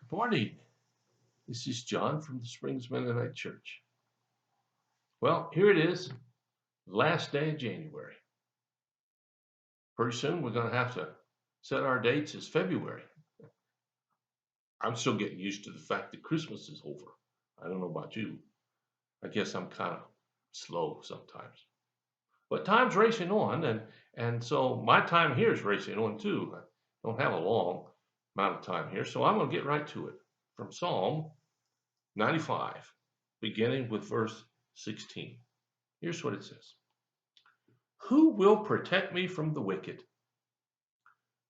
Good morning. This is John from the Springs Mennonite Church. Well, here it is, last day of January. Pretty soon we're going to have to set our dates as February. I'm still getting used to the fact that Christmas is over. I don't know about you. I guess I'm kind of slow sometimes. But time's racing on, and so my time here is racing on too. I don't have a long amount of time here, so I'm going to get right to it. From Psalm 95, beginning with verse 16. Here's what it says. Who will protect me from the wicked?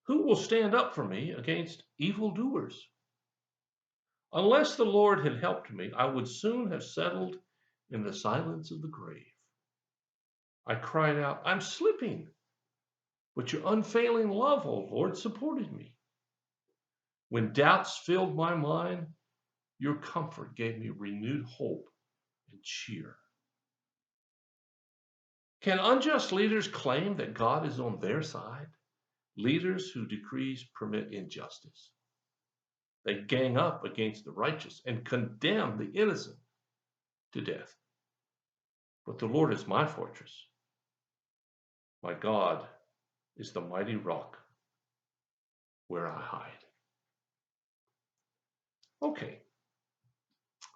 Who will stand up for me against evildoers? Unless the Lord had helped me, I would soon have settled in the silence of the grave. I cried out, I'm slipping, but your unfailing love, O Lord, supported me. When doubts filled my mind, your comfort gave me renewed hope and cheer. Can unjust leaders claim that God is on their side? Leaders who decrees permit injustice. They gang up against the righteous and condemn the innocent to death. But the Lord is my fortress. My God is the mighty rock where I hide. Okay,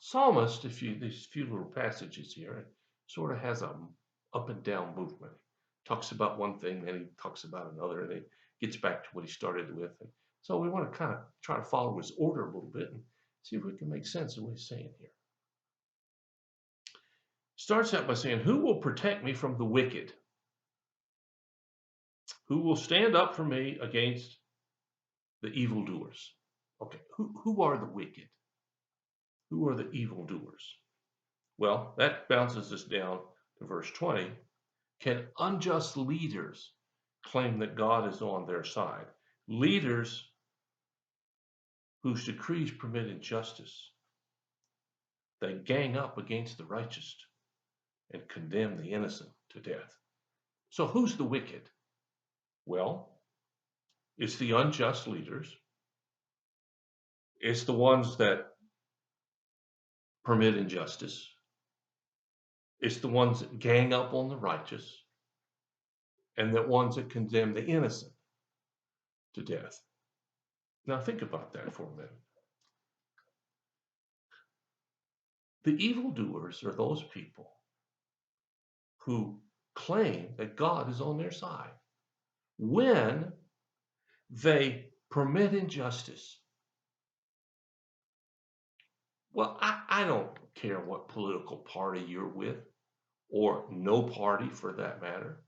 psalmist, these few little passages here, it sort of has a up and down movement. Talks about one thing, then he talks about another, and he gets back to what he started with. And so we want to kind of try to follow his order a little bit and see if we can make sense of what he's saying here. Starts out by saying, who will protect me from the wicked? Who will stand up for me against the evildoers? Okay, who are the wicked? Who are the evildoers? Well, that bounces us down to verse 20. Can unjust leaders claim that God is on their side? Leaders whose decrees permit injustice. They gang up against the righteous and condemn the innocent to death. So who's the wicked? Well, it's the unjust leaders. It's the ones that permit injustice. It's the ones that gang up on the righteous and the ones that condemn the innocent to death. Now think about that for a minute. The evildoers are those people who claim that God is on their side when they permit injustice. Well, I don't care what political party you're with, or no party for that matter.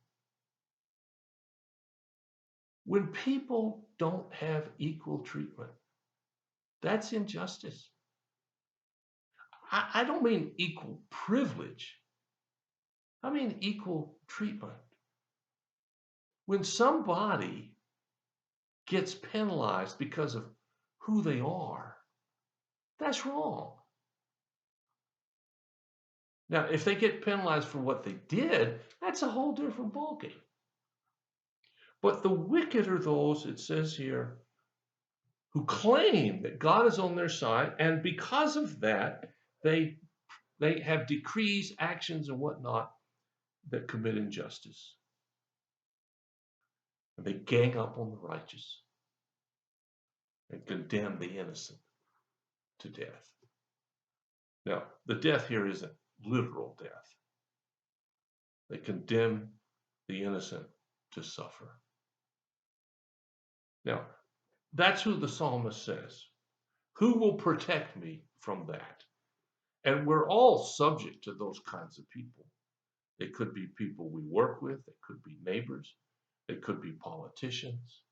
When people don't have equal treatment, that's injustice. I don't mean equal privilege. I mean equal treatment. When somebody gets penalized because of who they are, that's wrong. Now, if they get penalized for what they did, that's a whole different ballgame. But the wicked are those, it says here, who claim that God is on their side, and because of that, they have decrees, actions, and whatnot that commit injustice. And they gang up on the righteous and condemn the innocent to death. Now, the death here isn't literal death. They condemn the innocent to suffer. Now, that's who the psalmist says. Who will protect me from that? And we're all subject to those kinds of people. They could be people we work with. They could be neighbors. They could be politicians.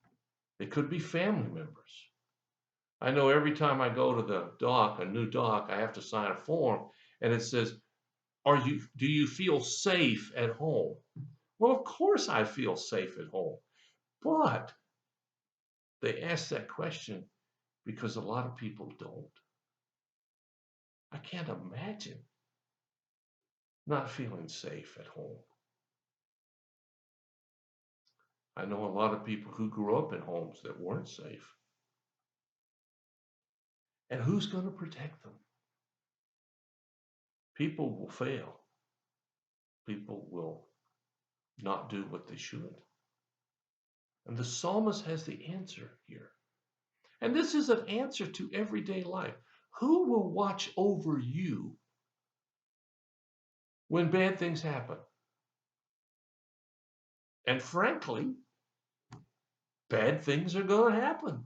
They could be family members. I know every time I go to the dock, a new dock, I have to sign a form, and it says, do you feel safe at home? Well, of course I feel safe at home. But they ask that question because a lot of people don't. I can't imagine not feeling safe at home. I know a lot of people who grew up in homes that weren't safe. And who's going to protect them? People will fail. People will not do what they should. And the psalmist has the answer here. And this is an answer to everyday life. Who will watch over you when bad things happen? And frankly, bad things are going to happen.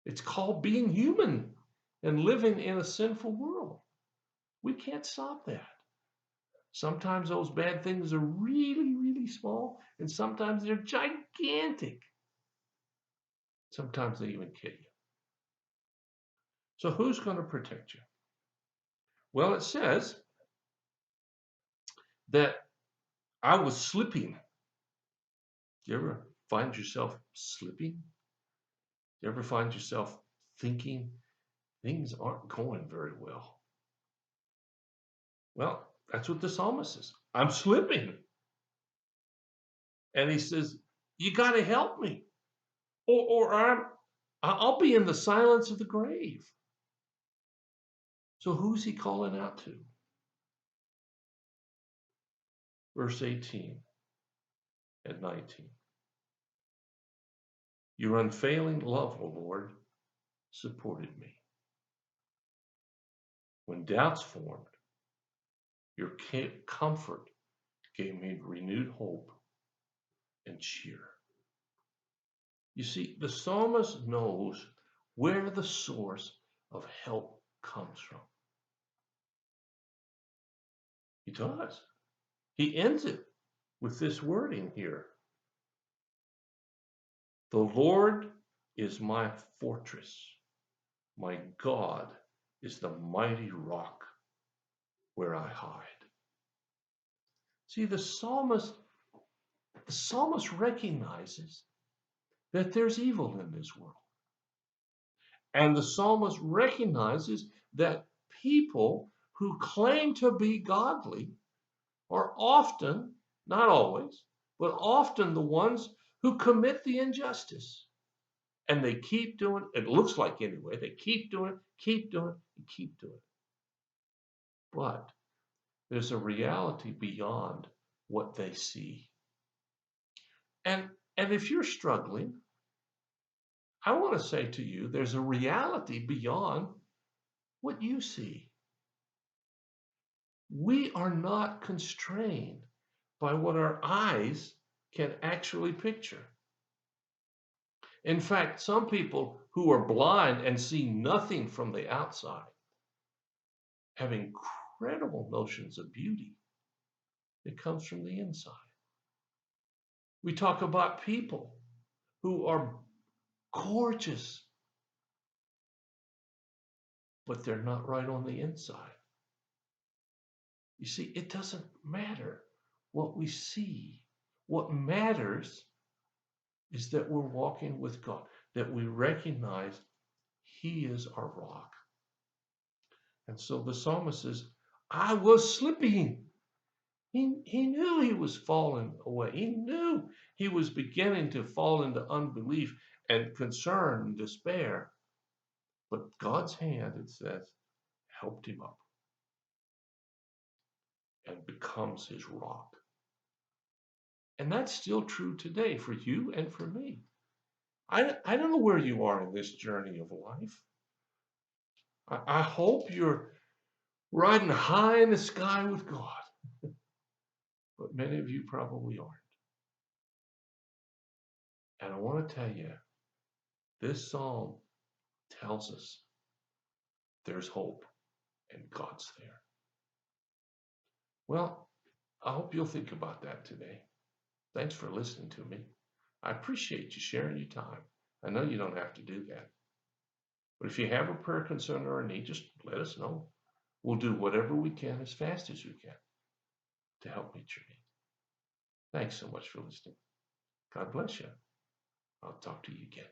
It's called being human and living in a sinful world. We can't stop that. Sometimes those bad things are really, really small, and sometimes they're gigantic. Sometimes they even kill you. So who's going to protect you? Well, it says that I was slipping. Do you ever find yourself slipping? Do you ever find yourself thinking things aren't going very well? Well, that's what the psalmist says. I'm slipping. And he says, you got to help me. Or I'll be in the silence of the grave. So who's he calling out to? Verse 18 and 19. Your unfailing love, O Lord, supported me. When doubts formed, your comfort gave me renewed hope and cheer. You see, the psalmist knows where the source of help comes from. He does. He ends it with this wording here. The Lord is my fortress. My God is the mighty rock where I hide. See, the psalmist recognizes that there's evil in this world. And the psalmist recognizes that people who claim to be godly are often, not always, but often the ones who commit the injustice. And they keep doing it. It looks like anyway, they keep doing it, keep doing it, and keep doing it. But there's a reality beyond what they see. And if you're struggling, I want to say to you, there's a reality beyond what you see. We are not constrained by what our eyes can actually picture. In fact, some people who are blind and see nothing from the outside have incredible notions of beauty that comes from the inside. We talk about people who are gorgeous, but they're not right on the inside. You see, it doesn't matter what we see. What matters is that we're walking with God, that we recognize He is our rock. And so the psalmist says, I was slipping. He knew he was falling away. He knew he was beginning to fall into unbelief and concern and despair. But God's hand, it says, helped him up and becomes his rock. And that's still true today for you and for me. I don't know where you are in this journey of life. I hope you're riding high in the sky with God. But many of you probably aren't. And I want to tell you, this psalm tells us there's hope and God's there. Well, I hope you'll think about that today. Thanks for listening to me. I appreciate you sharing your time. I know you don't have to do that. But if you have a prayer concern or a need, just let us know. We'll do whatever we can as fast as we can to help meet your need. Thanks so much for listening. God bless you. I'll talk to you again.